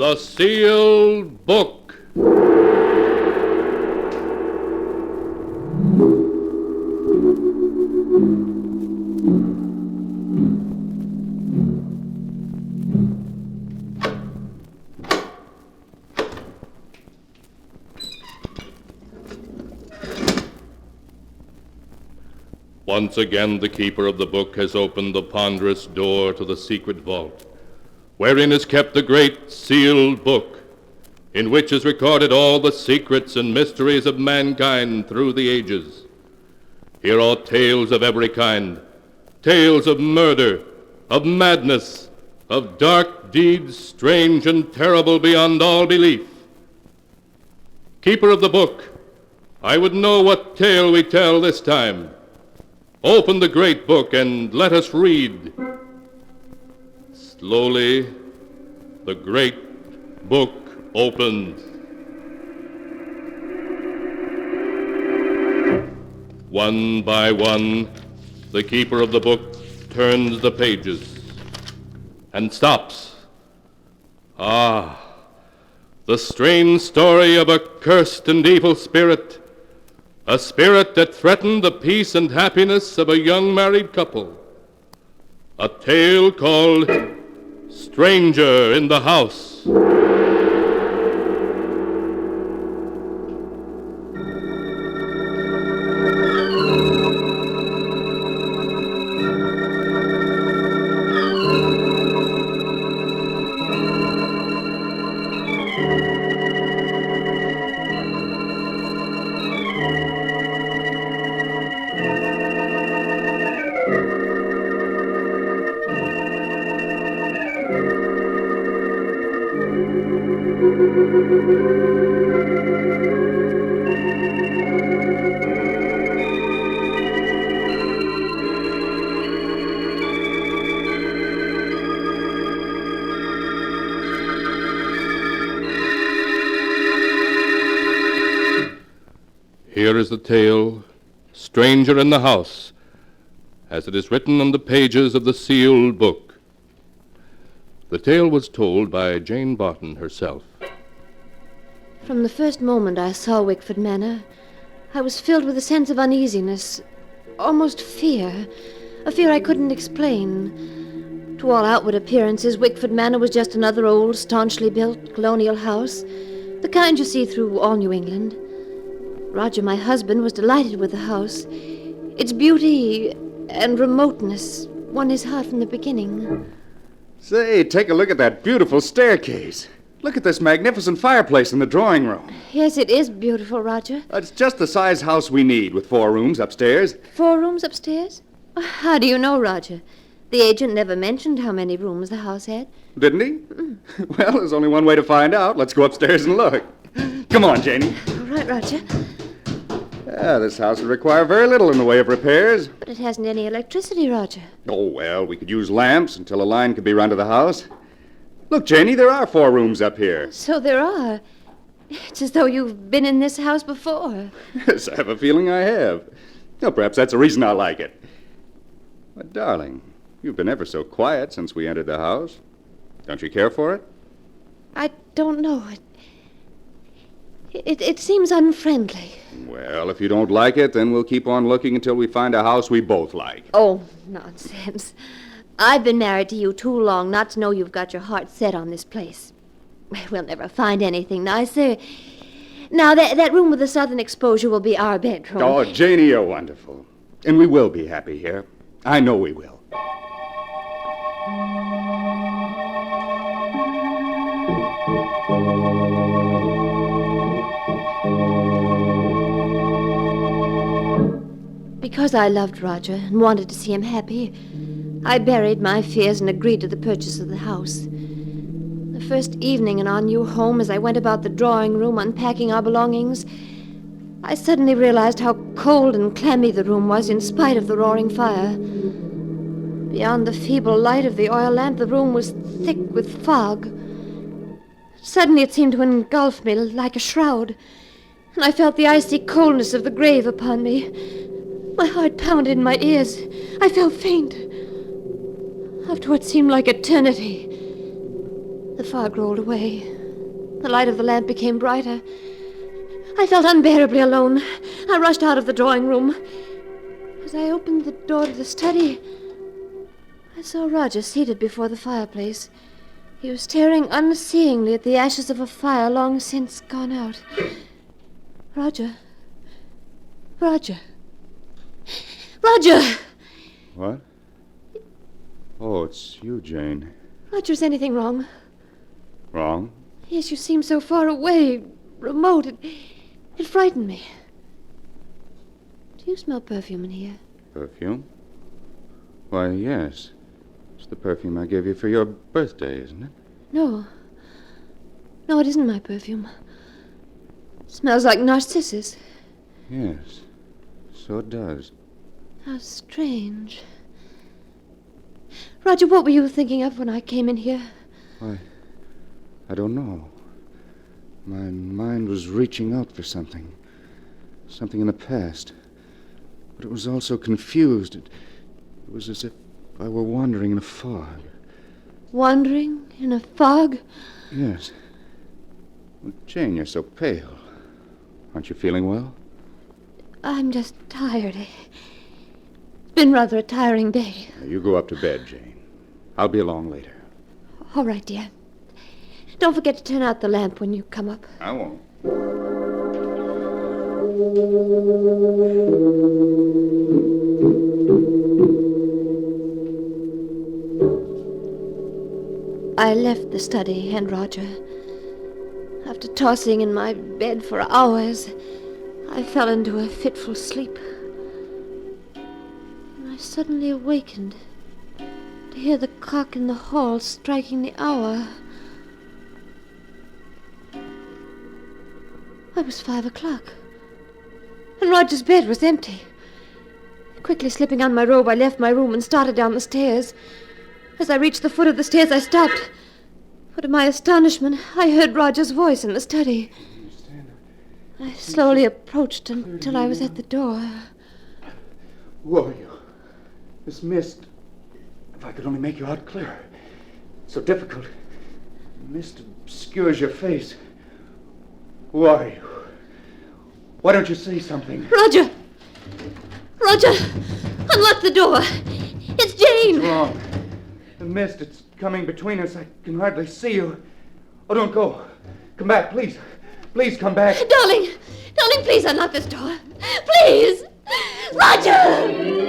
The Sealed Book. Once again, the keeper of the book has opened the ponderous door to the secret vault, wherein is kept the great sealed book, in which is recorded all the secrets and mysteries of mankind through the ages. Here are tales of every kind, tales of murder, of madness, of dark deeds strange and terrible beyond all belief. Keeper of the book, I would know what tale we tell this time. Open the great book and let us read. Slowly, the great book opens. One by one, the keeper of the book turns the pages and stops. Ah, the strange story of a cursed and evil spirit. A spirit that threatened the peace and happiness of a young married couple. A tale called Stranger in the House. Here is the tale, Stranger in the House, as it is written on the pages of the sealed book. The tale was told by Jane Barton herself. From the first moment I saw Wickford Manor, I was filled with a sense of uneasiness, almost fear, a fear I couldn't explain. To all outward appearances, Wickford Manor was just another old, staunchly built colonial house, the kind you see through all New England. Roger, my husband, was delighted with the house. Its beauty and remoteness won his heart from the beginning. Say, take a look at that beautiful staircase. Look at this magnificent fireplace in the drawing room. Yes, it is beautiful, Roger. It's just the size house we need, with 4 rooms upstairs. 4 rooms upstairs? How do you know, Roger? The agent never mentioned how many rooms the house had. Didn't he? Well, there's only one way to find out. Let's go upstairs and look. Come on, Janie. All right, Roger. This house would require very little in the way of repairs. But it hasn't any electricity, Roger. Oh, well, we could use lamps until a line could be run to the house. Look, Janie, there are 4 rooms up here. So there are. It's as though you've been in this house before. Yes, I have a feeling I have. Well, perhaps that's the reason I like it. But, darling, you've been ever so quiet since we entered the house. Don't you care for it? I don't know. It seems unfriendly. Well, if you don't like it, then we'll keep on looking until we find a house we both like. Oh, nonsense. I've been married to you too long not to know you've got your heart set on this place. We'll never find anything nicer. Now, that room with the southern exposure will be our bedroom. Oh, Janie, you're wonderful. And we will be happy here. I know we will. Because I loved Roger and wanted to see him happy, I buried my fears and agreed to the purchase of the house. The first evening in our new home, as I went about the drawing room unpacking our belongings, I suddenly realized how cold and clammy the room was in spite of the roaring fire. Beyond the feeble light of the oil lamp, the room was thick with fog. Suddenly it seemed to engulf me like a shroud, and I felt the icy coldness of the grave upon me. My heart pounded in my ears. I felt faint. After what seemed like eternity, The fog rolled away. The light of the lamp became brighter. I felt unbearably alone. I rushed out of the drawing room. As I opened the door to the study, I saw Roger seated before the fireplace. He was staring unseeingly at the ashes of a fire long since gone out. Roger. Roger. Roger! What? Oh, it's you, Jane. Roger, is anything wrong? Wrong? Yes, you seem so far away, remote. It frightened me. Do you smell perfume in here? Perfume? Why, yes. It's the perfume I gave you for your birthday, isn't it? No. No, it isn't my perfume. It smells like narcissus. Yes. So it does. How strange. Roger, what were you thinking of when I came in here? Why, I don't know. My mind was reaching out for something. Something in the past. But it was also confused. It was as if I were wandering in a fog. Wandering in a fog? Yes. Well, Jane, you're so pale. Aren't you feeling well? I'm just tired. It's been rather a tiring day. Now, you go up to bed, Jane. I'll be along later. All right, dear. Don't forget to turn out the lamp when you come up. I won't. I left the study and Roger. After tossing in my bed for hours, I fell into a fitful sleep. And I suddenly awakened to hear the clock in the hall striking the hour. It was 5 o'clock, and Roger's bed was empty. Quickly slipping on my robe, I left my room and started down the stairs. As I reached the foot of the stairs, I stopped. For to my astonishment, I heard Roger's voice in the study. I slowly approached until I was at the door. Who are you? This mist. If I could only make you out clearer. It's so difficult. The mist obscures your face. Who are you? Why don't you say something? Roger! Roger! Unlock the door! It's Jane! What's wrong? The mist, it's coming between us. I can hardly see you. Oh, don't go. Come back, please. Please come back. Darling! Darling, please unlock this door. Please! Roger!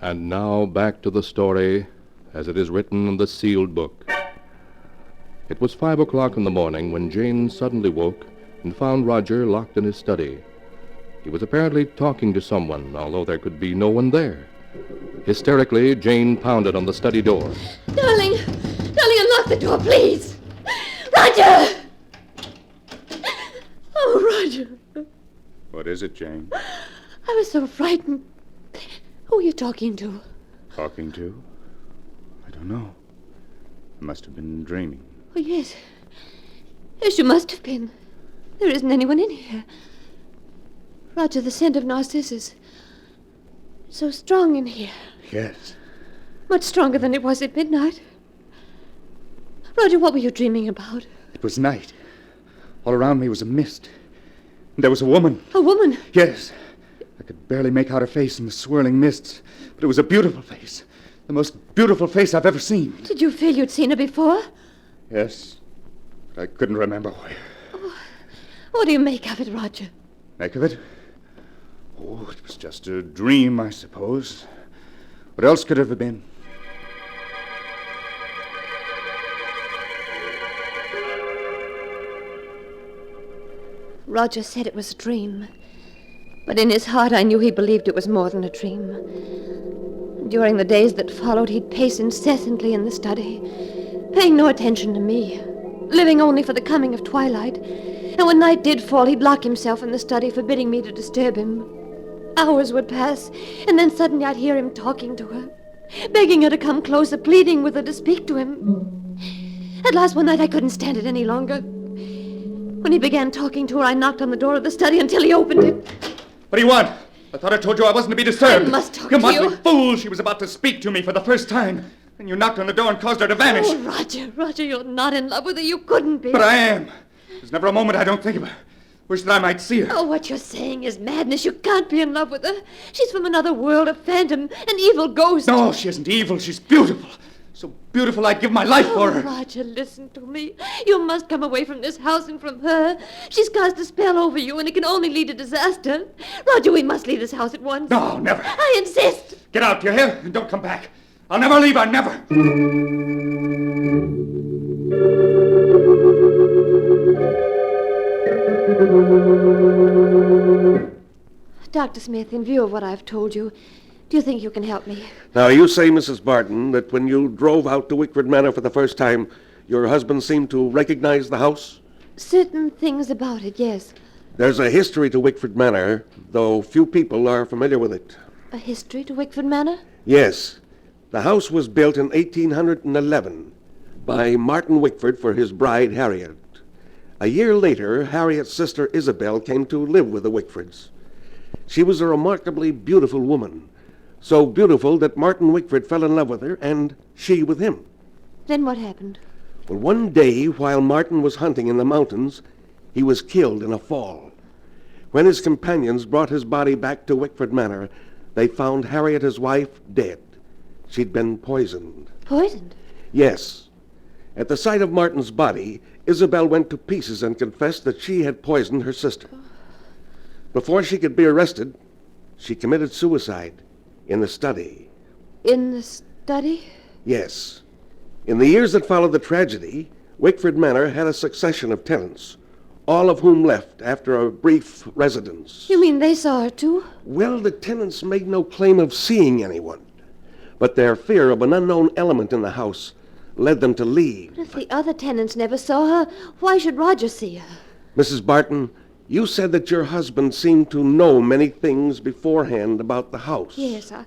And now back to the story as it is written in the sealed book. It was 5 o'clock in the morning when Jane suddenly woke and found Roger locked in his study. He was apparently talking to someone, although there could be no one there. Hysterically, Jane pounded on the study door. Darling! Darling, unlock the door, please! Roger! is it, Jane? I was so frightened. Who are you talking to? Talking to? I don't know. I must have been dreaming. Oh, yes. Yes, you must have been. There isn't anyone in here. Roger, the scent of narcissus. So strong in here. Yes. Much stronger than it was at midnight. Roger, what were you dreaming about? It was night. All around me was a mist. And there was a woman. A woman? Yes. I could barely make out her face in the swirling mists, but it was a beautiful face. The most beautiful face I've ever seen. Did you feel you'd seen her before? Yes, but I couldn't remember where. Oh, what do you make of it, Roger? Make of it? Oh, it was just a dream, I suppose. What else could it have been? Roger said it was a dream. But in his heart, I knew he believed it was more than a dream. During the days that followed, he'd pace incessantly in the study, paying no attention to me, living only for the coming of twilight. And when night did fall, he'd lock himself in the study, forbidding me to disturb him. Hours would pass, and then suddenly I'd hear him talking to her, begging her to come closer, pleading with her to speak to him. At last, one night, I couldn't stand it any longer. When he began talking to her, I knocked on the door of the study until he opened it. What do you want? I thought I told you I wasn't to be disturbed. I must talk you to must you. be fool. She was about to speak to me for the first time. And you knocked on the door and caused her to vanish. Oh, Roger, you're not in love with her. You couldn't be. But I am. There's never a moment I don't think of her. Wish that I might see her. Oh, what you're saying is madness. You can't be in love with her. She's from another world, a phantom, an evil ghost. No, she isn't evil. She's beautiful. So beautiful I'd give my life for her. Roger, listen to me. You must come away from this house and from her. She's cast a spell over you, and it can only lead to disaster. Roger, we must leave this house at once. No, never. I insist. Get out, you hear? And don't come back. I'll never leave her, never. Dr. Smith, in view of what I've told you, do you think you can help me? Now, you say, Mrs. Barton, that when you drove out to Wickford Manor for the first time, your husband seemed to recognize the house? Certain things about it, yes. There's a history to Wickford Manor, though few people are familiar with it. A history to Wickford Manor? Yes. The house was built in 1811 by Martin Wickford for his bride, Harriet. A year later, Harriet's sister Isabel came to live with the Wickfords. She was a remarkably beautiful woman, so beautiful that Martin Wickford fell in love with her, and she with him. Then what happened? Well, one day, while Martin was hunting in the mountains, he was killed in a fall. When his companions brought his body back to Wickford Manor, they found Harriet, his wife, dead. She'd been poisoned. Poisoned? Yes. At the sight of Martin's body, Isabel went to pieces and confessed that she had poisoned her sister. Before she could be arrested, she committed suicide in the study. In the study? Yes. In the years that followed the tragedy, Wickford Manor had a succession of tenants, all of whom left after a brief residence. You mean they saw her too? Well, the tenants made no claim of seeing anyone, but their fear of an unknown element in the house led them to leave. If the other tenants never saw her, why should Roger see her? Mrs. Barton, you said that your husband seemed to know many things beforehand about the house. Yes, I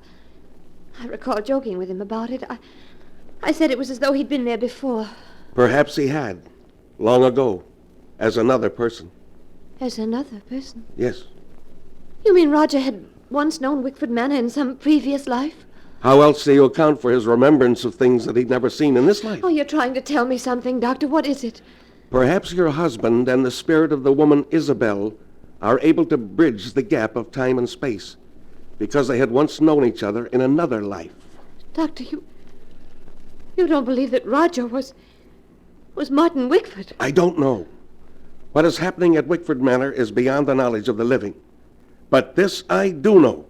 recall joking with him about it. I said it was as though he'd been there before. Perhaps he had, long ago, as another person. As another person? Yes. You mean Roger had once known Wickford Manor in some previous life? How else do you account for his remembrance of things that he'd never seen in this life? Oh, you're trying to tell me something, Doctor. What is it? Perhaps your husband and the spirit of the woman Isabel are able to bridge the gap of time and space because they had once known each other in another life. Doctor, you don't believe that Roger was Martin Wickford? I don't know. What is happening at Wickford Manor is beyond the knowledge of the living. But this I do know.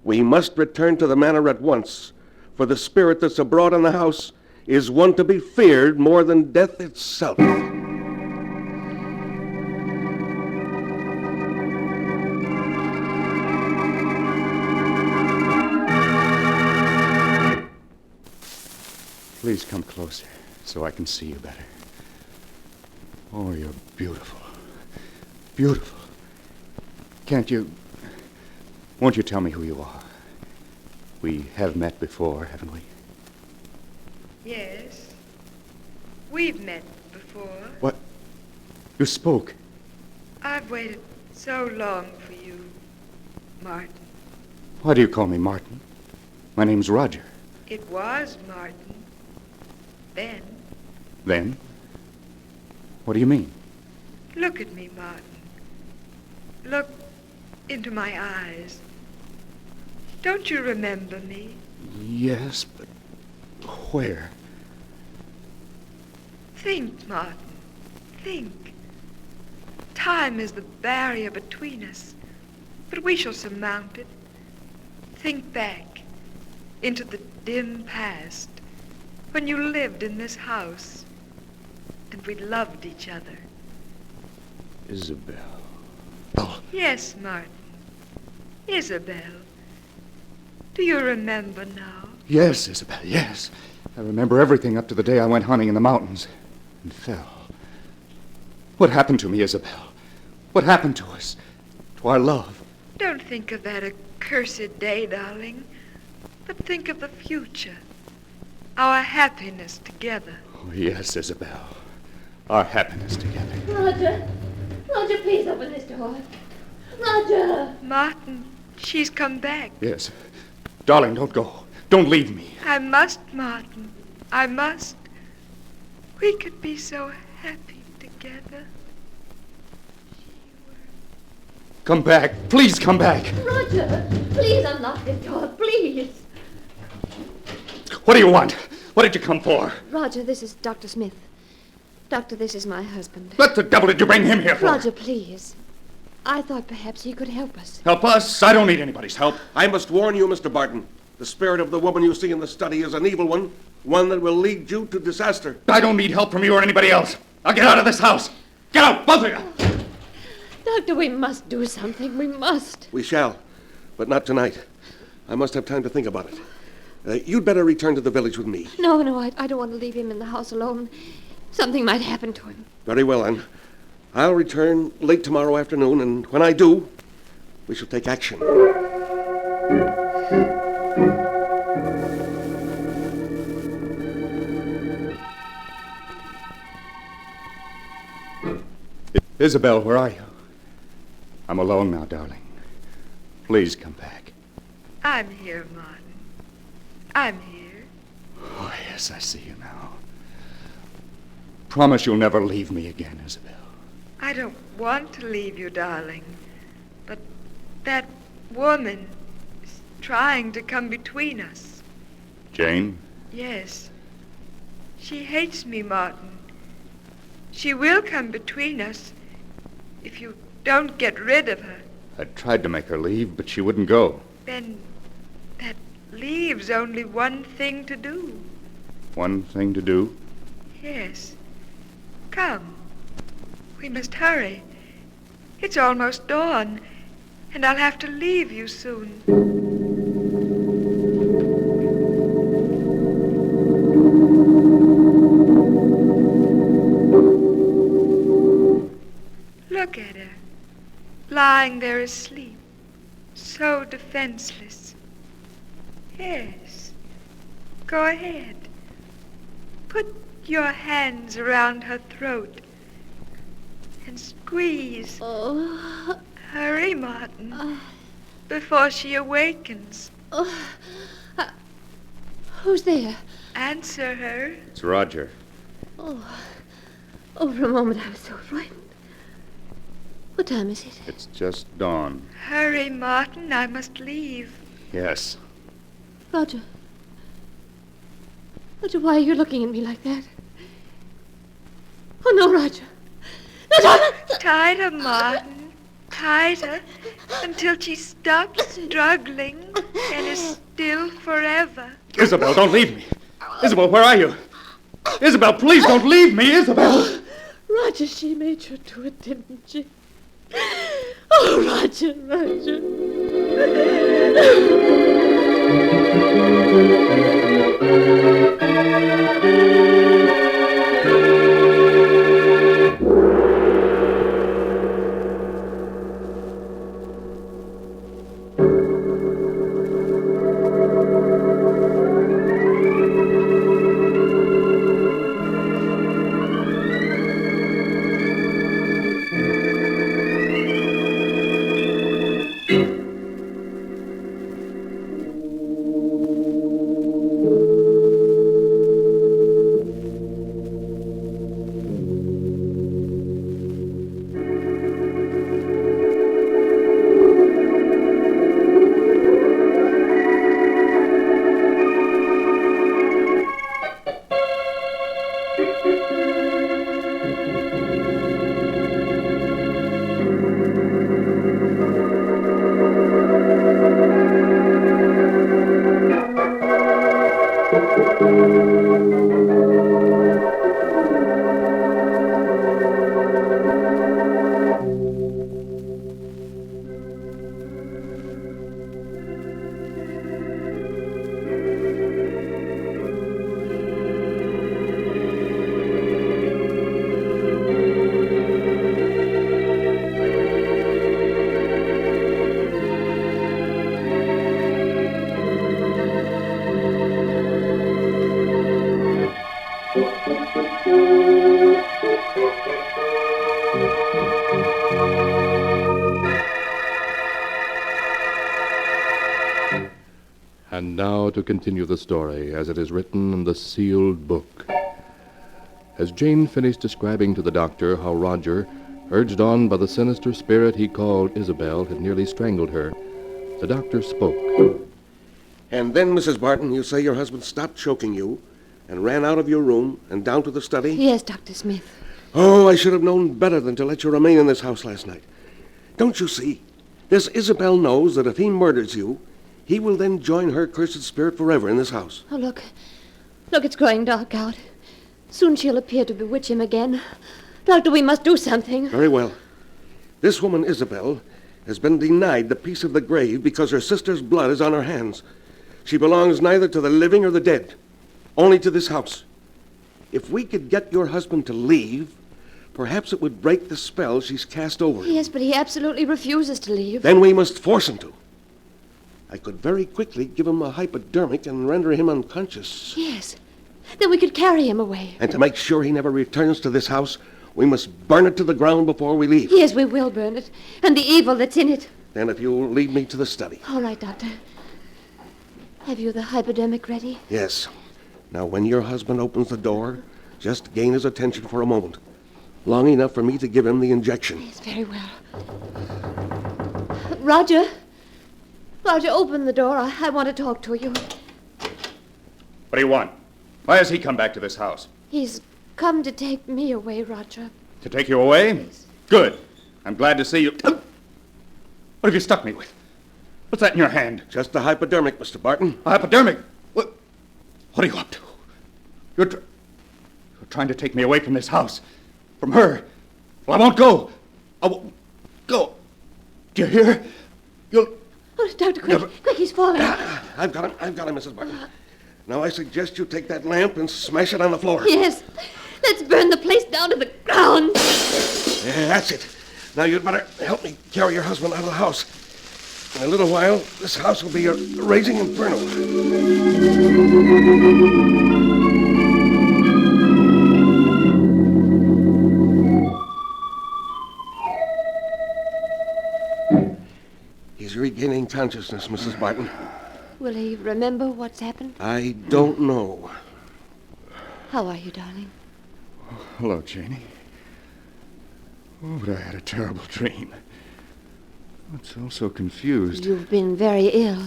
We must return to the manor at once, for the spirit that's abroad in the house is one to be feared more than death itself. Please come closer so I can see you better. Oh, you're beautiful. Beautiful. Won't you tell me who you are? We have met before, haven't we? Yes. We've met before. What? You spoke. I've waited so long for you, Martin. Why do you call me Martin? My name's Roger. It was Martin. Then, Then? What do you mean? look at me, Martin. Look into my eyes. Don't you remember me? Yes, but where? Think, Martin. Think. Time is the barrier between us, but we shall surmount it. Think back into the dim past when you lived in this house and we loved each other. Isabel. Yes, Martin. Isabel. Do you remember now? Yes, Isabel, yes. I remember everything up to the day I went hunting in the mountains and fell. What happened to me, Isabel? What happened to us? To our love? Don't think of that accursed day, darling, but think of the future. Our happiness together. Oh, yes, Isabel. Our happiness together. Roger! Roger, please open this door. Roger! Martin, she's come back. Yes. Darling, don't go. Don't leave me. I must, Martin. I must. We could be so happy together. Come back. Please come back. Roger! Please unlock this door, please! What do you want? What did you come for? Roger, this is Dr. Smith. Doctor, this is my husband. What the devil did you bring him here for? Roger, please. I thought perhaps he could help us. Help us? I don't need anybody's help. I must warn you, Mr. Barton. The spirit of the woman you see in the study is an evil one that will lead you to disaster. I don't need help from you or anybody else. I'll get out of this house. Get out, both of you! Doctor, we must do something. We must. We shall, but not tonight. I must have time to think about it. You'd better return to the village with me. No, I don't want to leave him in the house alone. Something might happen to him. Very well, then. I'll return late tomorrow afternoon, and when I do, we shall take action. Isabel, where are you? I'm alone now, darling. Please come back. I'm here, Martin. I'm here. Oh, yes, I see you now. Promise you'll never leave me again, Isabel. I don't want to leave you, darling. But that woman is trying to come between us. Jane? Yes. She hates me, Martin. She will come between us if you don't get rid of her. I tried to make her leave, but she wouldn't go. Then that leaves only one thing to do. One thing to do? Yes. Come. We must hurry. It's almost dawn, and I'll have to leave you soon. Look at her, lying there asleep, so defenseless. Yes, go ahead. Put your hands around her throat and squeeze. Oh, Hurry, Martin, before she awakens. who's there? Answer her. It's Roger. Oh, for a moment I was so frightened. What time is it? It's just dawn. Hurry, Martin, I must leave. Yes. Roger. Roger, why are you looking at me like that? Oh, no, Roger. No, no. Tighter, Martin. Tighter until she stops struggling and is still forever. Isabel, don't leave me. Isabel, where are you? Isabel, please don't leave me, Isabel. Roger, she made you do it, didn't she? Oh, Roger, Roger. And now to continue the story as it is written in the sealed book. As Jane finished describing to the doctor how Roger, urged on by the sinister spirit he called Isabel, had nearly strangled her, the doctor spoke. And then, Mrs. Barton, you say your husband stopped choking you and ran out of your room and down to the study? Yes, Dr. Smith. Oh, I should have known better than to let you remain in this house last night. Don't you see? This Isabel knows that if he murders you, he will then join her cursed spirit forever in this house. Oh, look. Look, it's growing dark out. Soon she'll appear to bewitch him again. Doctor, we must do something. Very well. This woman, Isabel, has been denied the peace of the grave because her sister's blood is on her hands. She belongs neither to the living or the dead, only to this house. If we could get your husband to leave, perhaps it would break the spell she's cast over him. Yes, but he absolutely refuses to leave. Then we must force him to. I could very quickly give him a hypodermic and render him unconscious. Yes. Then we could carry him away. And to make sure he never returns to this house, we must burn it to the ground before we leave. Yes, we will burn it. And the evil that's in it. Then if you'll lead me to the study. All right, Doctor. Have you the hypodermic ready? Yes. Now, when your husband opens the door, just gain his attention for a moment. Long enough for me to give him the injection. Yes, very well. Roger. Roger, open the door. I want to talk to you. What do you want? Why has he come back to this house? He's come to take me away, Roger. To take you away? Good. I'm glad to see you. What have you stuck me with? What's that in your hand? Just a hypodermic, Mr. Barton. A hypodermic? What are you up to? You're trying to take me away from this house. From her. Well, I won't go. I won't go. Do you hear? You'll... Oh, Doctor, quick, he's falling. I've got him, Mrs. Barton. Now I suggest you take that lamp and smash it on the floor. Yes. Let's burn the place down to the ground. Yeah, that's it. Now you'd better help me carry your husband out of the house. In a little while, this house will be a raging inferno. He's regaining consciousness, Mrs. Barton. Will he remember what's happened? I don't know. How are you, darling? Hello, Janie. Oh, but I had a terrible dream. I'm so confused. You've been very ill,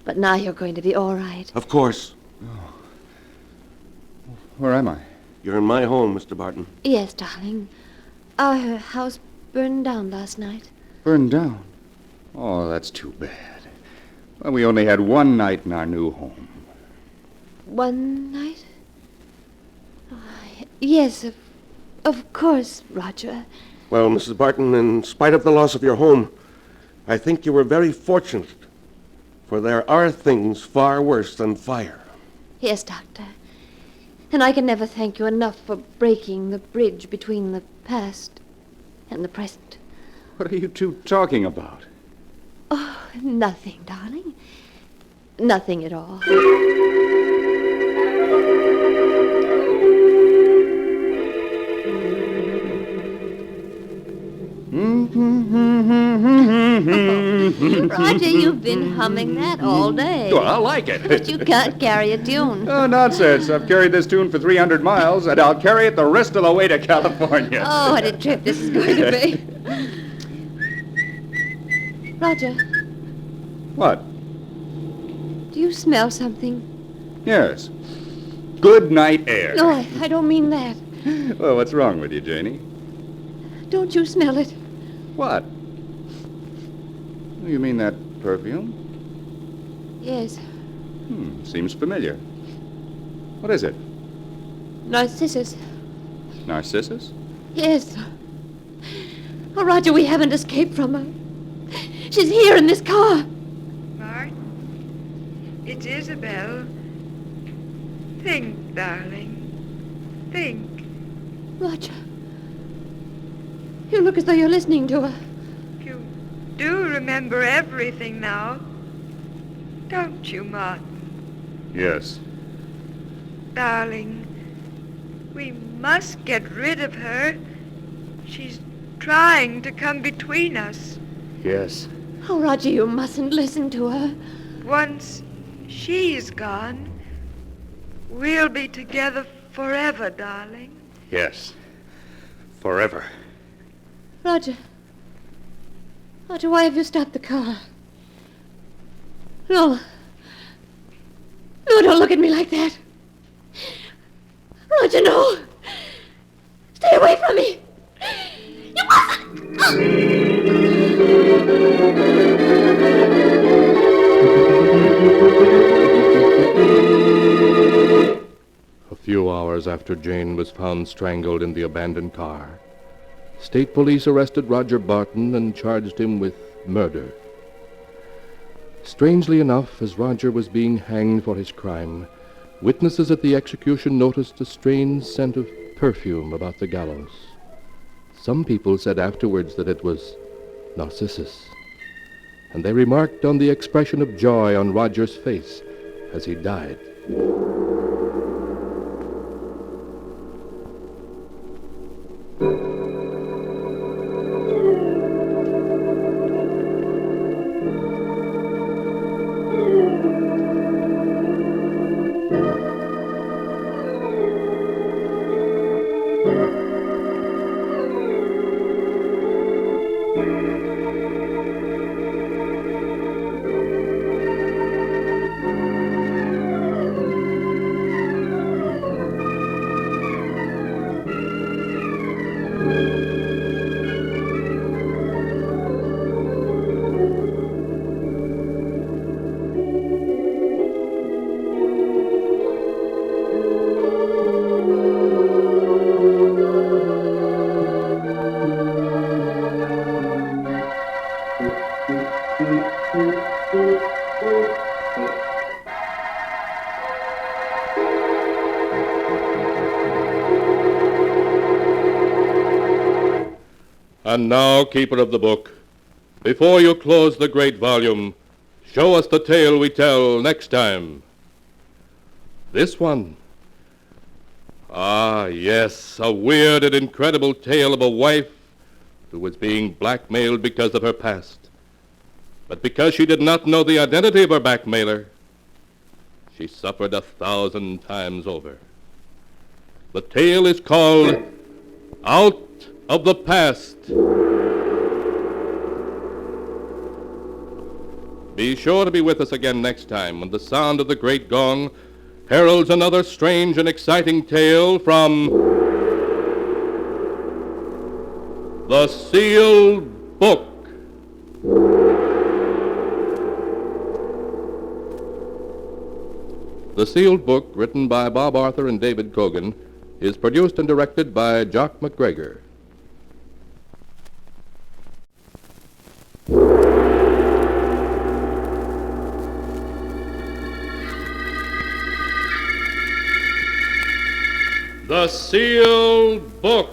but now you're going to be all right. Of course. Oh. Where am I? You're in my home, Mr. Barton. Yes, darling. Our house burned down last night. Burned down? Oh, that's too bad. Well, we only had one night in our new home. One night? Oh, yes, of course, Roger. Well, Mrs. Barton, in spite of the loss of your home, I think you were very fortunate, for there are things far worse than fire. Yes, Doctor. And I can never thank you enough for breaking the bridge between the past and the present. What are you two talking about? Oh, nothing, darling. Nothing at all. Roger, you've been humming that all day. Well, I like it. But you can't carry a tune. Oh, nonsense. I've carried this tune for 300 miles, and I'll carry it the rest of the way to California. Oh, what a trip this is going to be. Roger, What? do you smell something? Yes. Good night air. No, I don't mean that. Well, what's wrong with you, Janie? Don't you smell it? What? You mean that perfume? Yes. Seems familiar. What is it? Narcissus. Narcissus? Yes. Oh, Roger, we haven't escaped from her. She's here in this car. Martin, it's Isabel. Think, darling. Think. Roger. You look as though you're listening to her. You do remember everything now. Don't you, Martin? Yes. Darling, we must get rid of her. She's trying to come between us. Yes. Oh, Roger, you mustn't listen to her. Once she's gone, we'll be together forever, darling. Yes. Forever. Roger. Roger, why have you stopped the car? No. No, don't look at me like that. Roger, no. Stay away from me. You mustn't. A few hours after Jane was found strangled in the abandoned car, state police arrested Roger Barton and charged him with murder. Strangely enough, as Roger was being hanged for his crime, witnesses at the execution noticed a strange scent of perfume about the gallows. Some people said afterwards that it was Narcissus, and they remarked on the expression of joy on Roger's face as he died. And now, keeper of the book, before you close the great volume, show us the tale we tell next time. This one. Ah, yes, a weird and incredible tale of a wife who was being blackmailed because of her past. But because she did not know the identity of her blackmailer, she suffered 1,000 times over. The tale is called Out of the Past. Be sure to be with us again next time when the sound of the great gong heralds another strange and exciting tale from The Sealed Book. The Sealed Book, written by Bob Arthur and David Cogan, is produced and directed by Jock McGregor. The Sealed Book.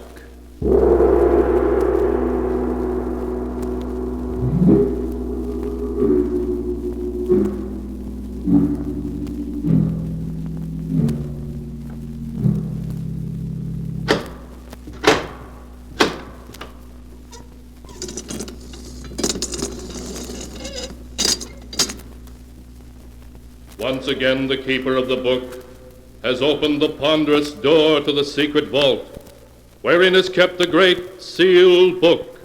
Once again, the keeper of the book has opened the ponderous door to the secret vault, wherein is kept the great sealed book,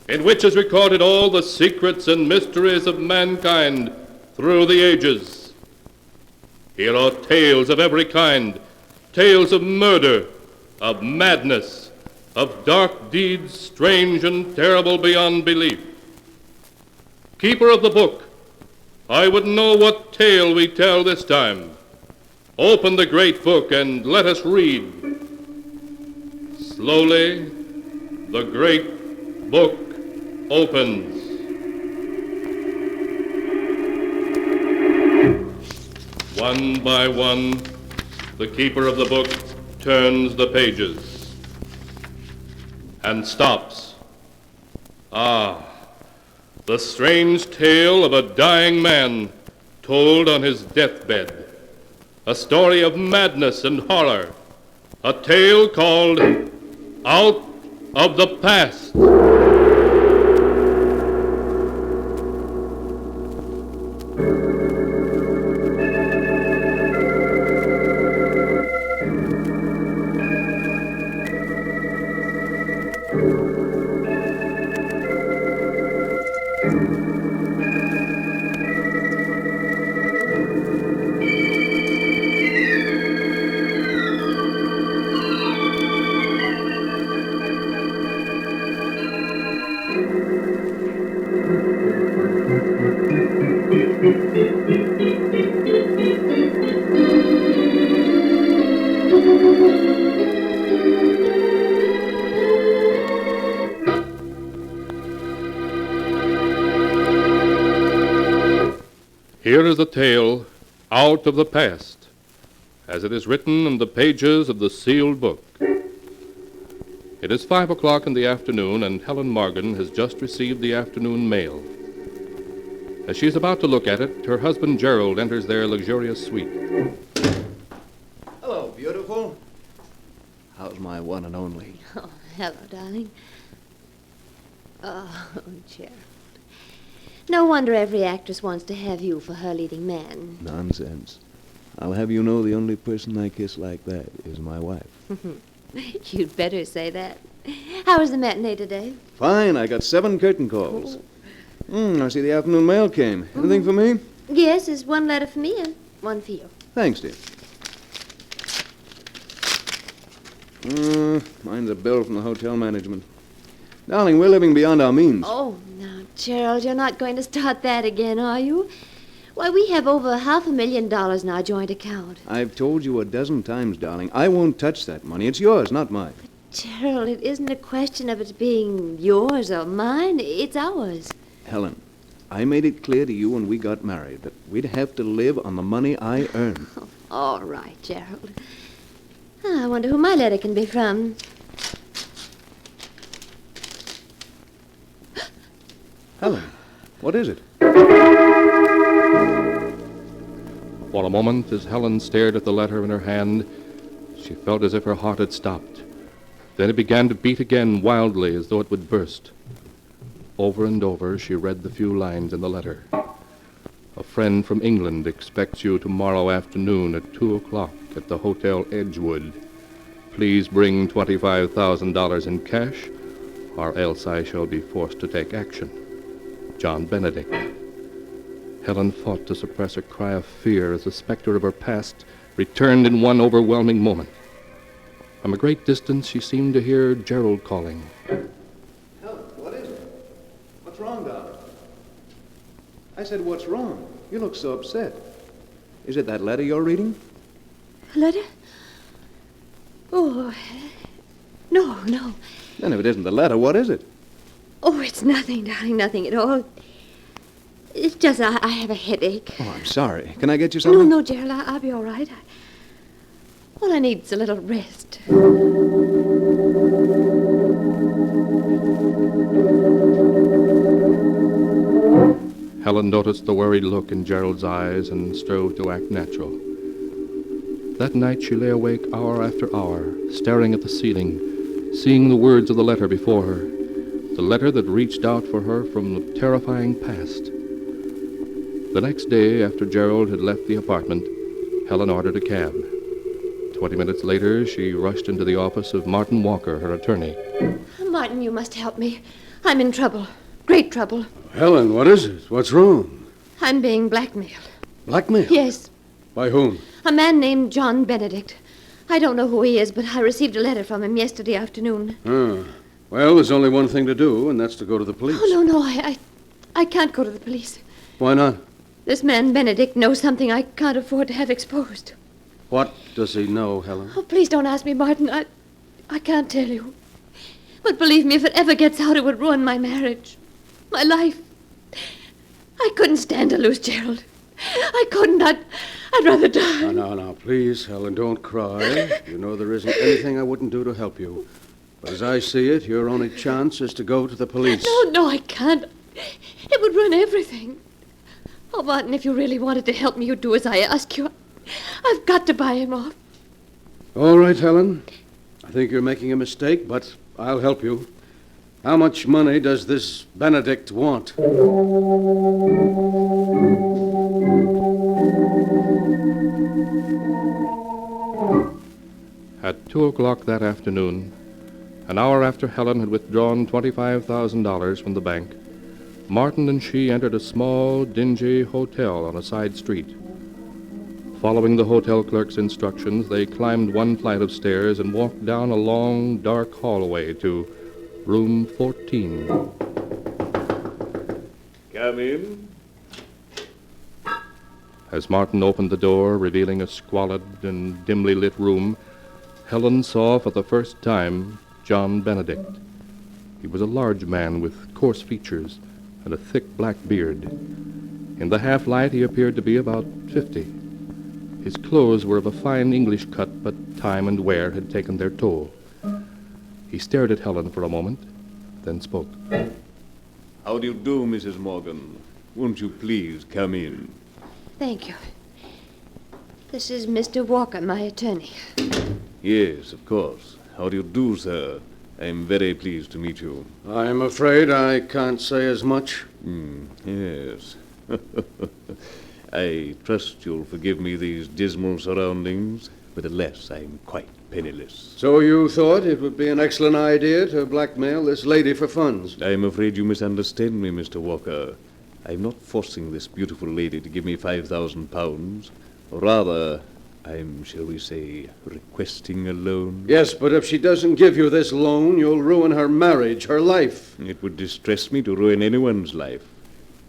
in which is recorded all the secrets and mysteries of mankind through the ages. Here are tales of every kind, tales of murder, of madness, of dark deeds strange and terrible beyond belief. Keeper of the book, I would know what tale we tell this time. Open the great book and let us read. Slowly, the great book opens. One by one, the keeper of the book turns the pages and stops. Ah, the strange tale of a dying man told on his deathbed. A story of madness and horror. A tale called Out of the Past. Here is the tale, Out of the Past, as it is written in the pages of the sealed book. It is 5 o'clock in the afternoon, and Helen Morgan has just received the afternoon mail. As she is about to look at it, her husband Gerald enters their luxurious suite. Hello, beautiful. How's my one and only? Oh, hello, darling. Oh, Gerald. No wonder every actress wants to have you for her leading man. Nonsense. I'll have you know the only person I kiss like that is my wife. You'd better say that. How was the matinee today? Fine, I got 7 curtain calls. I see the afternoon mail came. Anything for me? Yes, there's one letter for me and one for you. Thanks, dear. Mine's a bill from the hotel management. Darling, we're living beyond our means. Oh, now, Gerald, you're not going to start that again, are you? Why, we have over $500,000 in our joint account. I've told you a dozen times, darling, I won't touch that money. It's yours, not mine. Gerald, it isn't a question of it being yours or mine. It's ours. Helen, I made it clear to you when we got married that we'd have to live on the money I earn. All right, Gerald. I wonder who my letter can be from. Helen, what is it? For a moment, as Helen stared at the letter in her hand, she felt as if her heart had stopped. Then it began to beat again wildly, as though it would burst. Over and over, she read the few lines in the letter. A friend from England expects you tomorrow afternoon at 2 o'clock at the Hotel Edgewood. Please bring $25,000 in cash, or else I shall be forced to take action. John Benedict. Helen fought to suppress a cry of fear as the specter of her past returned in one overwhelming moment. From a great distance, she seemed to hear Gerald calling. Helen, what is it? What's wrong, darling? I said, what's wrong? You look so upset. Is it that letter you're reading? A letter? Oh, no. Then if it isn't the letter, what is it? Oh, it's nothing, darling, nothing at all. It's just I have a headache. Oh, I'm sorry. Can I get you something? No, Gerald, I'll be all right. All I need is a little rest. Helen noticed the worried look in Gerald's eyes and strove to act natural. That night she lay awake hour after hour, staring at the ceiling, seeing the words of the letter before her, the letter that reached out for her from the terrifying past. The next day, after Gerald had left the apartment, Helen ordered a cab. 20 minutes later, she rushed into the office of Martin Walker, her attorney. Martin, you must help me. I'm in trouble. Great trouble. Helen, what is it? What's wrong? I'm being blackmailed. Blackmail? Yes. By whom? A man named John Benedict. I don't know who he is, but I received a letter from him yesterday afternoon. Well, there's only one thing to do, and that's to go to the police. Oh, no, I can't go to the police. Why not? This man, Benedict, knows something I can't afford to have exposed. What does he know, Helen? Oh, please don't ask me, Martin. I can't tell you. But believe me, if it ever gets out, it would ruin my marriage. My life. I couldn't stand to lose Gerald. I couldn't. I'd rather die. No, please, Helen, don't cry. You know there isn't anything I wouldn't do to help you. But as I see it, your only chance is to go to the police. No, I can't. It would ruin everything. Oh, Martin, if you really wanted to help me, you'd do as I ask you. I've got to buy him off. All right, Helen. I think you're making a mistake, but I'll help you. How much money does this Benedict want? At 2 o'clock that afternoon, an hour after Helen had withdrawn $25,000 from the bank, Martin and she entered a small, dingy hotel on a side street. Following the hotel clerk's instructions, they climbed one flight of stairs and walked down a long, dark hallway to room 14. Come in. As Martin opened the door, revealing a squalid and dimly lit room, Helen saw for the first time John Benedict. He was a large man with coarse features and a thick black beard. In the half-light, he appeared to be about 50. His clothes were of a fine English cut, but time and wear had taken their toll. He stared at Helen for a moment, then spoke. How do you do, Mrs. Morgan? Won't you please come in? Thank you. This is Mr. Walker, my attorney. Yes, of course. How do you do, sir? I'm very pleased to meet you. I'm afraid I can't say as much. Yes. I trust you'll forgive me these dismal surroundings, but alas, I'm quite penniless. So you thought it would be an excellent idea to blackmail this lady for funds? I'm afraid you misunderstand me, Mr. Walker. I'm not forcing this beautiful lady to give me £5,000. Rather, I'm, shall we say, requesting a loan. Yes, but if she doesn't give you this loan, you'll ruin her marriage, her life. It would distress me to ruin anyone's life.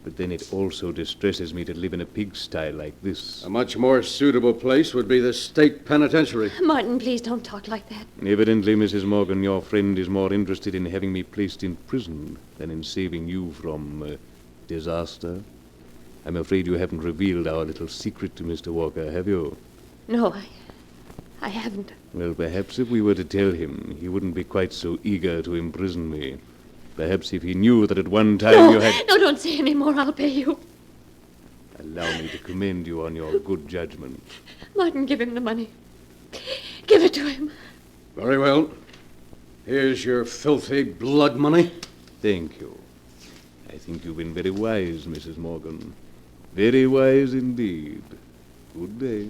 But then it also distresses me to live in a pigsty like this. A much more suitable place would be the state penitentiary. Martin, please don't talk like that. Evidently, Mrs. Morgan, your friend is more interested in having me placed in prison than in saving you from disaster. I'm afraid you haven't revealed our little secret to Mr. Walker, have you? No, I haven't. Well, perhaps if we were to tell him, he wouldn't be quite so eager to imprison me. Perhaps if he knew that at one time you had... No, don't say any more. I'll pay you. Allow me to commend you on your good judgment. Martin, give him the money. Give it to him. Very well. Here's your filthy blood money. Thank you. I think you've been very wise, Mrs. Morgan. Very wise indeed. Good day.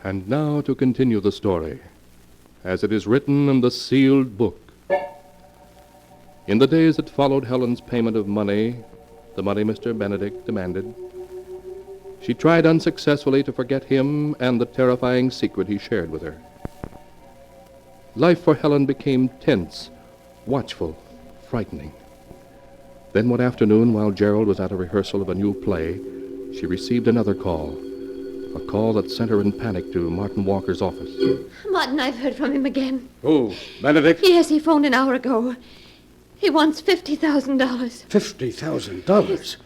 And now to continue the story, as it is written in the sealed book. In the days that followed Helen's payment of money, the money Mr. Benedict demanded, she tried unsuccessfully to forget him and the terrifying secret he shared with her. Life for Helen became tense, watchful, frightening. Then one afternoon, while Gerald was at a rehearsal of a new play, she received another call. A call that sent her in panic to Martin Walker's office. Martin, I've heard from him again. Who? Benedict? Yes, he phoned an hour ago. He wants $50,000. $50,000?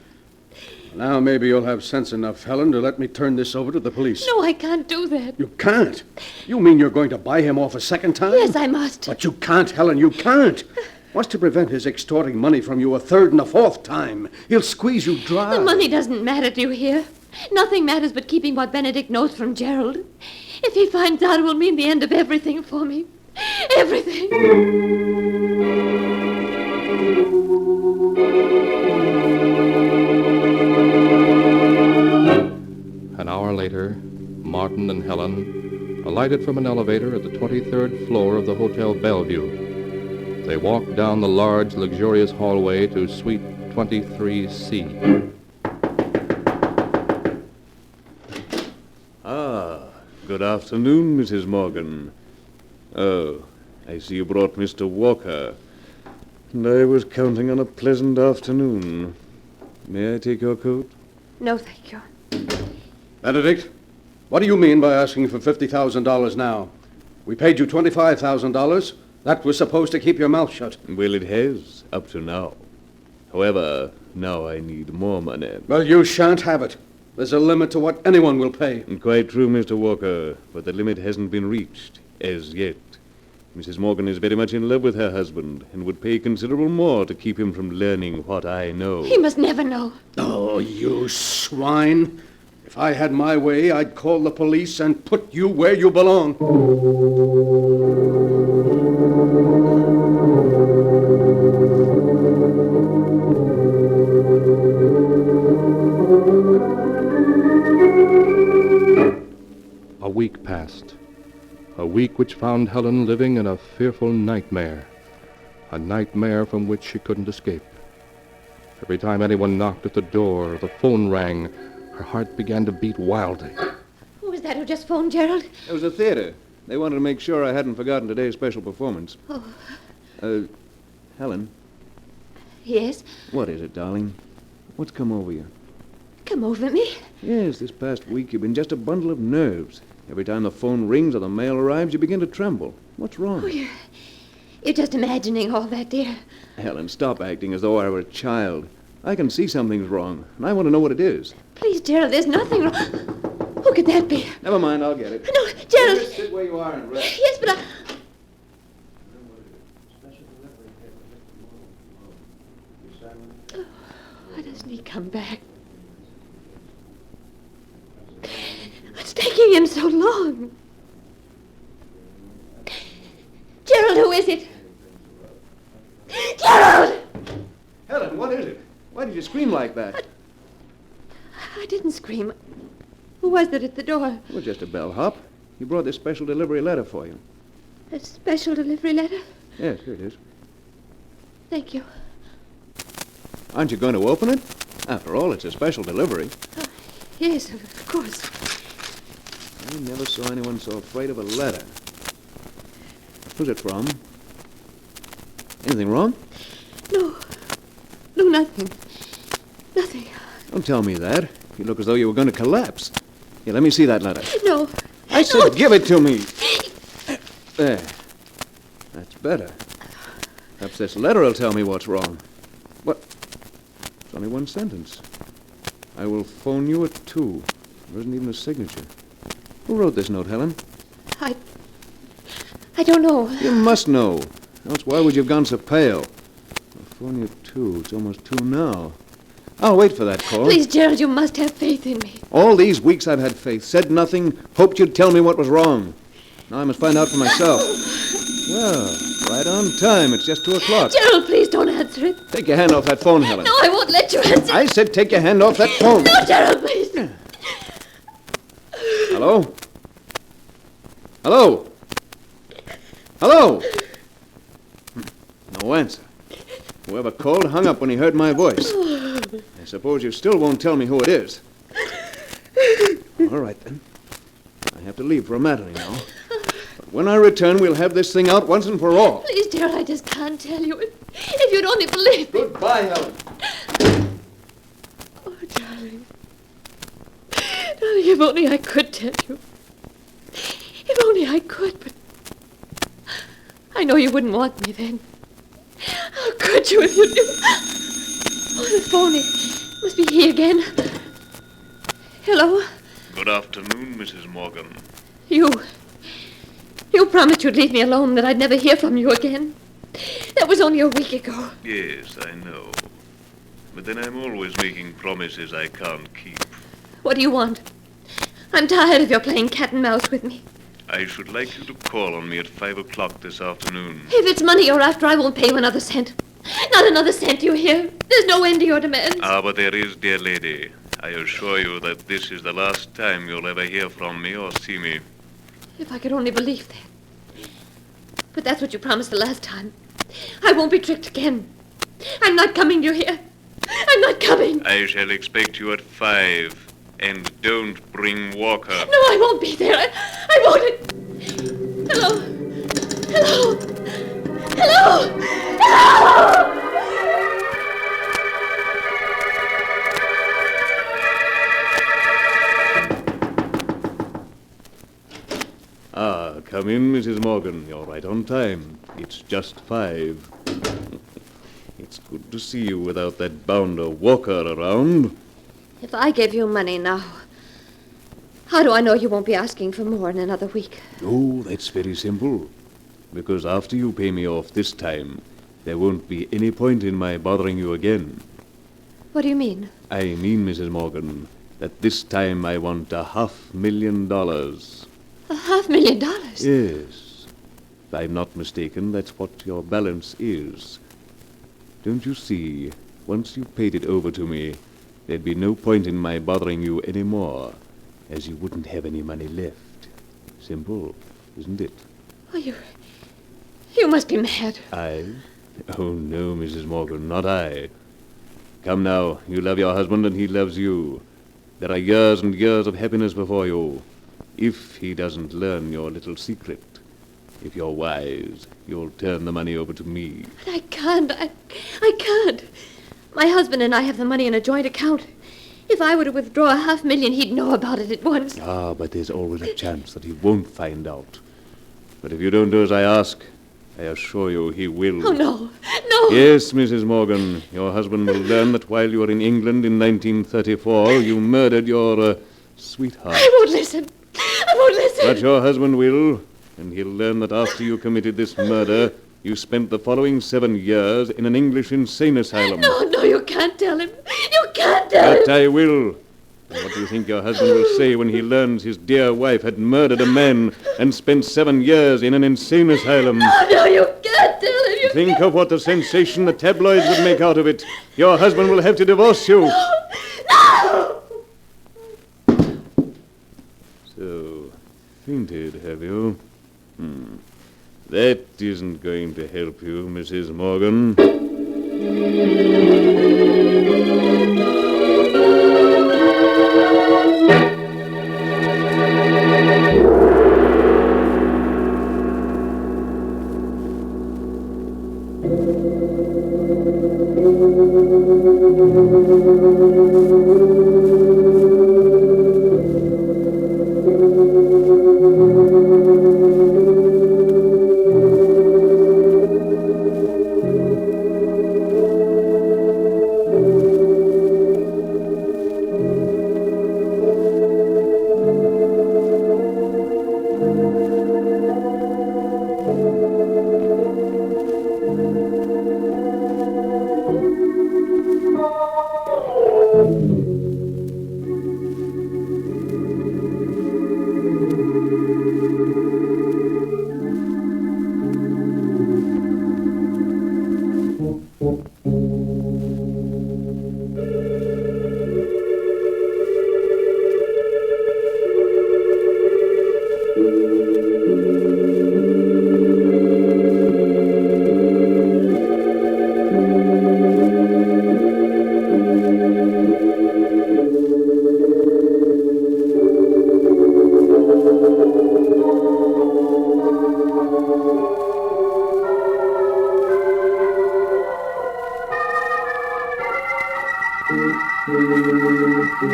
Now maybe you'll have sense enough, Helen, to let me turn this over to the police. No, I can't do that. You can't? You mean you're going to buy him off a second time? Yes, I must. But you can't, Helen, you can't. What's to prevent his extorting money from you a third and a fourth time? He'll squeeze you dry. The money doesn't matter, do you hear? Nothing matters but keeping what Benedict knows from Gerald. If he finds out, it will mean the end of everything for me. Everything. An hour later, Martin and Helen alighted from an elevator at the 23rd floor of the Hotel Bellevue. They walked down the large, luxurious hallway to Suite 23C. Good afternoon, Mrs. Morgan. Oh, I see you brought Mr. Walker. And I was counting on a pleasant afternoon. May I take your coat? No, thank you. Benedict, what do you mean by asking for $50,000 now? We paid you $25,000. That was supposed to keep your mouth shut. Well, it has, up to now. However, now I need more money. Well, you shan't have it. There's a limit to what anyone will pay. Quite true, Mr. Walker, but the limit hasn't been reached, as yet. Mrs. Morgan is very much in love with her husband and would pay considerable more to keep him from learning what I know. He must never know. Oh, you swine. If I had my way, I'd call the police and put you where you belong. A week passed. A week which found Helen living in a fearful nightmare. A nightmare from which she couldn't escape. Every time anyone knocked at the door or the phone rang, her heart began to beat wildly. Who was that who just phoned, Gerald? It was a theater. They wanted to make sure I hadn't forgotten today's special performance. Oh. Helen, Yes? what is it, darling? What's come over you? Come over me. Yes, this past week you've been just a bundle of nerves. Every time the phone rings or the mail arrives, you begin to tremble. What's wrong? Oh, you're just imagining all that, dear. Helen, stop acting as though I were a child. I can see something's wrong, and I want to know what it is. Please, Gerald, there's nothing wrong. Who could that be? Never mind, I'll get it. No, Gerald. Just sit where you are and rest. Yes, but I... Oh, why doesn't he come back? What's taking him so long? Gerald, who is it? Gerald! Helen, what is it? Why did you scream like that? I didn't scream. Who was it at the door? It was just a bellhop. He brought this special delivery letter for you. A special delivery letter? Yes, here it is. Thank you. Aren't you going to open it? After all, it's a special delivery. Yes, of course. I never saw anyone so afraid of a letter. Who's it from? Anything wrong? No, nothing. Nothing. Don't tell me that. You look as though you were going to collapse. Here, let me see that letter. No. I said No. give it to me. There. That's better. Perhaps this letter will tell me what's wrong. What? It's only one sentence. I will phone you at 2. There isn't even a signature. Who wrote this note, Helen? I don't know. You must know. Else why would you have gone so pale? I'll phone you at 2. It's almost 2 now. I'll wait for that call. Please, Gerald, you must have faith in me. All these weeks I've had faith, said nothing, hoped you'd tell me what was wrong. Now I must find out for myself. Well, right on time. It's just 2 o'clock. Gerald, please don't answer it. Take your hand off that phone, Helen. No, I won't let you answer I said take your hand off that phone. No, Gerald, please. Hello? Hello? Hello? No answer. Whoever called hung up when he heard my voice. I suppose you still won't tell me who it is. All right, then. I have to leave for a matter now. But when I return, we'll have this thing out once and for all. Please, dear, I just can't tell you. If you'd only believe me. Goodbye, Helen. Oh, darling. Darling, if only I could tell you. If only I could, but I know you wouldn't want me then. How could you if you knew? Oh, the phone. It must be he again. Hello? Good afternoon, Mrs. Morgan. You promised you'd leave me alone, that I'd never hear from you again. That was only a week ago. Yes, I know. But then I'm always making promises I can't keep. What do you want? I'm tired of your playing cat and mouse with me. I should like you to call on me at 5 o'clock this afternoon. If it's money you're after, I won't pay you another cent. Not another cent, you hear? There's no end to your demands. Ah, but there is, dear lady. I assure you that this is the last time you'll ever hear from me or see me. If I could only believe that. But that's what you promised the last time. I won't be tricked again. I'm not coming, you hear? I'm not coming. I shall expect you at 5. And don't bring Walker. No, I won't be there. I won't. Hello? Hello? Hello? Hello? Ah, come in, Mrs. Morgan. You're right on time. It's just 5. It's good to see you without that bounder Walker around. If I gave you money now, how do I know you won't be asking for more in another week? Oh, that's very simple. Because after you pay me off this time, there won't be any point in my bothering you again. What do you mean? I mean, Mrs. Morgan, that this time I want $500,000. $500,000? Yes. If I'm not mistaken, that's what your balance is. Don't you see, once you paid it over to me, there'd be no point in my bothering you any more, as you wouldn't have any money left. Simple, isn't it? Oh, you must be mad. I? Oh, no, Mrs. Morgan, not I. Come now, you love your husband and he loves you. There are years and years of happiness before you. If he doesn't learn your little secret, if you're wise, you'll turn the money over to me. But I can't. I can't. My husband and I have the money in a joint account. If I were to withdraw $500,000, he'd know about it at once. Ah, but there's always a chance that he won't find out. But if you don't do as I ask, I assure you he will. Oh, no. No. Yes, Mrs. Morgan, your husband will learn that while you were in England in 1934, you murdered your sweetheart. I won't listen. I won't listen. But your husband will, and he'll learn that after you committed this murder, you spent the following 7 years in an English insane asylum. No, you can't tell him. You can't tell him. But I will. And what do you think your husband will say when he learns his dear wife had murdered a man and spent 7 years in an insane asylum? No, you can't tell him. You Think of what the sensation the tabloids would make out of it. Your husband will have to divorce you. No! So, fainted, have you? That isn't going to help you, Mrs. Morgan. And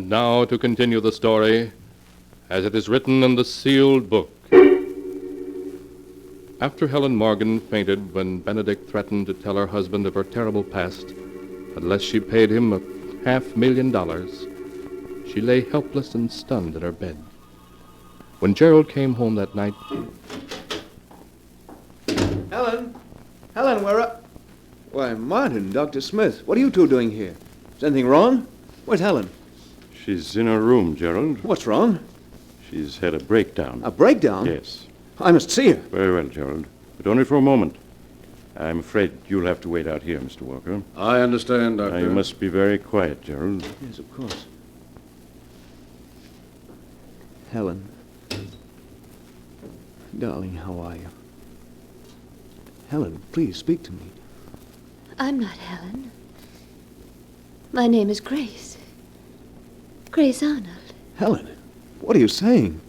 now to continue the story as it is written in the sealed book. After Helen Morgan fainted when Benedict threatened to tell her husband of her terrible past unless she paid him $500,000, she lay helpless and stunned in her bed. When Gerald came home that night... Helen? Helen, where are... Why, Martin, Dr. Smith, what are you two doing here? Is anything wrong? Where's Helen? She's in her room, Gerald. What's wrong? She's had a breakdown. A breakdown? Yes. I must see her. Very well, Gerald. But only for a moment. I'm afraid you'll have to wait out here, Mr. Walker. I understand, Doctor. Now, you must be very quiet, Gerald. Yes, of course. Helen. Darling, how are you? Helen, please speak to me. I'm not Helen. My name is Grace. Grace Arnold. Helen, what are you saying?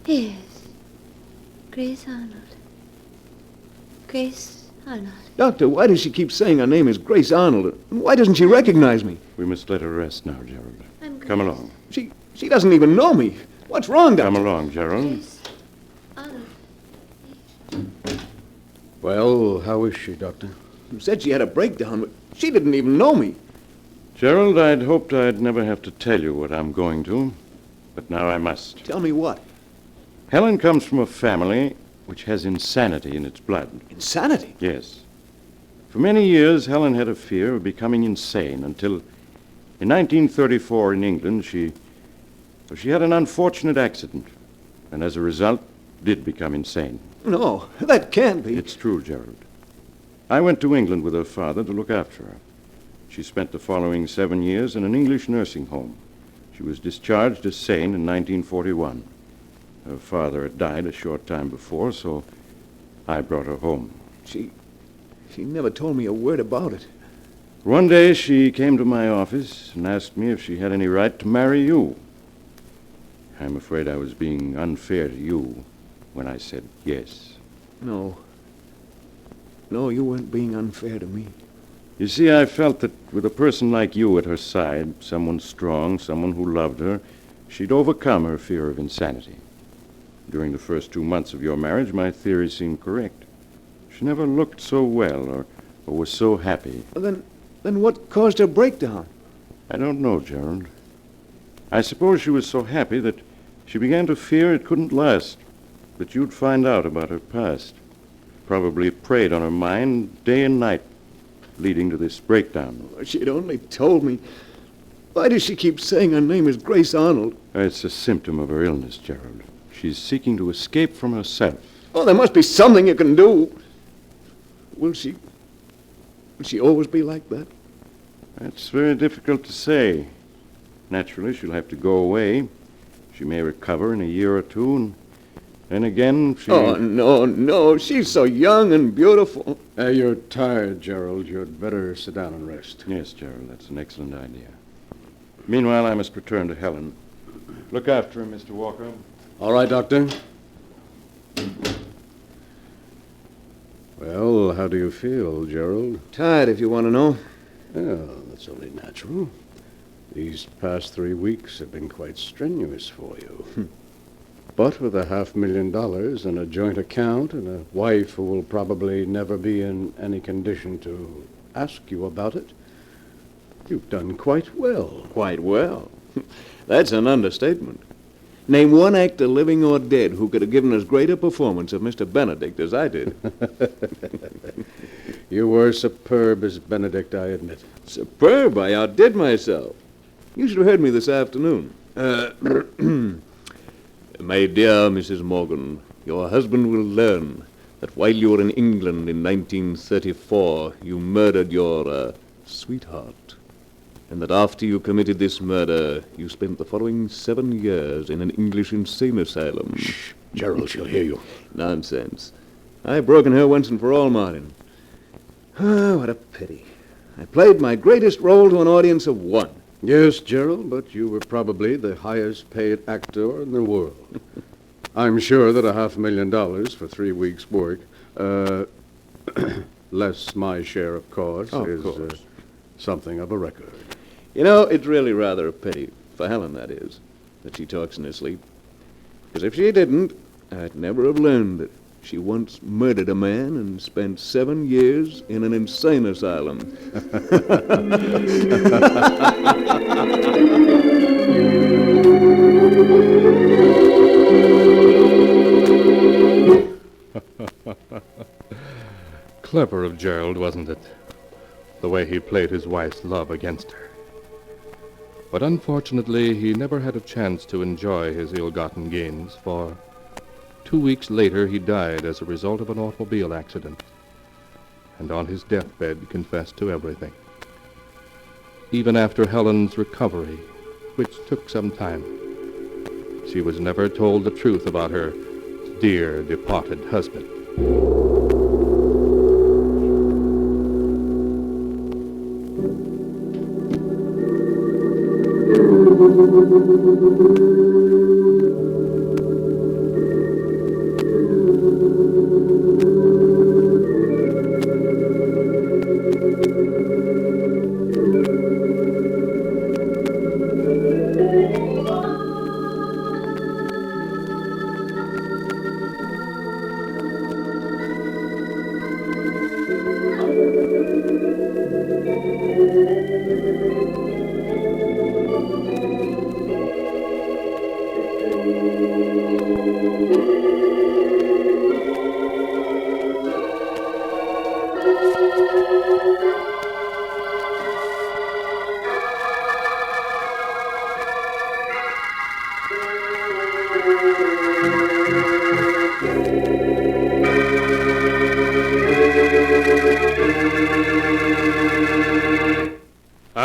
Yes. Grace Arnold. Grace Arnold. Doctor, why does she keep saying her name is Grace Arnold? Why doesn't she recognize me? We must let her rest now, Gerald. I'm Grace. Come along. She doesn't even know me. What's wrong, Doctor? Come along, Gerald. Grace Arnold. Well, how is she, Doctor? You said she had a breakdown, but she didn't even know me. Gerald, I'd hoped I'd never have to tell you what I'm going to, but now I must. Tell me what? Helen comes from a family which has insanity in its blood. Insanity? Yes. For many years, Helen had a fear of becoming insane until, in 1934 in England, she had an unfortunate accident, and as a result, did become insane. No, that can't be. It's true, Gerald. I went to England with her father to look after her. She spent the following 7 years in an English nursing home. She was discharged as sane in 1941. Her father had died a short time before, so I brought her home. She never told me a word about it. One day she came to my office and asked me if she had any right to marry you. I'm afraid I was being unfair to you when I said yes. No, you weren't being unfair to me. You see, I felt that with a person like you at her side, someone strong, someone who loved her, she'd overcome her fear of insanity. During the first 2 months of your marriage, my theory seemed correct. She never looked so well or was so happy. Then what caused her breakdown? I don't know, Gerald. I suppose she was so happy that she began to fear it couldn't last, that you'd find out about her past. Probably preyed on her mind day and night, leading to this breakdown. She'd only told me. Why does she keep saying her name is Grace Arnold? It's a symptom of her illness, Gerald. She's seeking to escape from herself. Oh, there must be something you can do. Will she always be like that? That's very difficult to say. Naturally, she'll have to go away. She may recover in a year or two, and then again she... Oh, no. She's so young and beautiful. You're tired, Gerald. You'd better sit down and rest. Yes, Gerald, that's an excellent idea. Meanwhile, I must return to Helen. Look after him, Mr. Walker. All right, Doctor. Well, how do you feel, Gerald? Tired, if you want to know. Well, that's only natural. These past 3 weeks have been quite strenuous for you. But with $500,000 and a joint account and a wife who will probably never be in any condition to ask you about it, you've done quite well. Quite well? That's an understatement. Name one actor, living or dead, who could have given as great a performance of Mr. Benedict as I did. You were superb as Benedict, I admit. Superb? I outdid myself. You should have heard me this afternoon. My dear Mrs. Morgan, your husband will learn that while you were in England in 1934, you murdered your sweetheart. And that after you committed this murder, you spent the following 7 years in an English insane asylum. Shh, Gerald, she'll hear you. Nonsense. I've broken her once and for all, Martin. Ah, what a pity. I played my greatest role to an audience of 1. Yes, Gerald, but you were probably the highest paid actor in the world. I'm sure that $500,000 for 3 weeks' work, less my share, of course, is something of a record. You know, it's really rather a pity, for Helen, that is, that she talks in her sleep. Because if she didn't, I'd never have learned that she once murdered a man and spent 7 years in an insane asylum. Clever of Gerald, wasn't it? The way he played his wife's love against her. But unfortunately, he never had a chance to enjoy his ill-gotten gains, for 2 weeks later he died as a result of an automobile accident, and on his deathbed confessed to everything. Even after Helen's recovery, which took some time, she was never told the truth about her dear departed husband.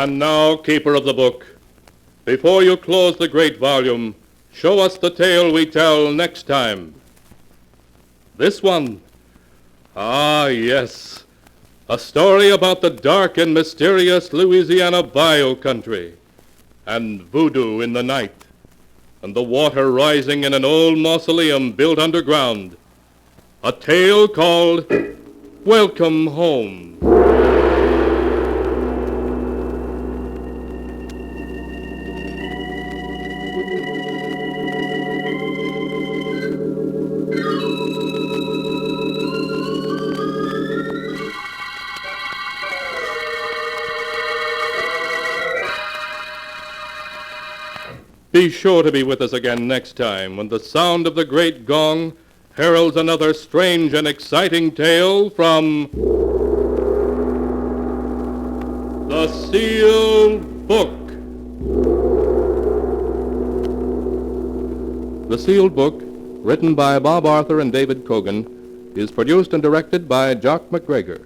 And now, keeper of the book, before you close the great volume, show us the tale we tell next time. This one. Ah, yes. A story about the dark and mysterious Louisiana bayou country, and voodoo in the night, and the water rising in an old mausoleum built underground. A tale called Welcome Home. Be sure to be with us again next time when the sound of the great gong heralds another strange and exciting tale from The Sealed Book. The Sealed Book, written by Bob Arthur and David Cogan, is produced and directed by Jock McGregor.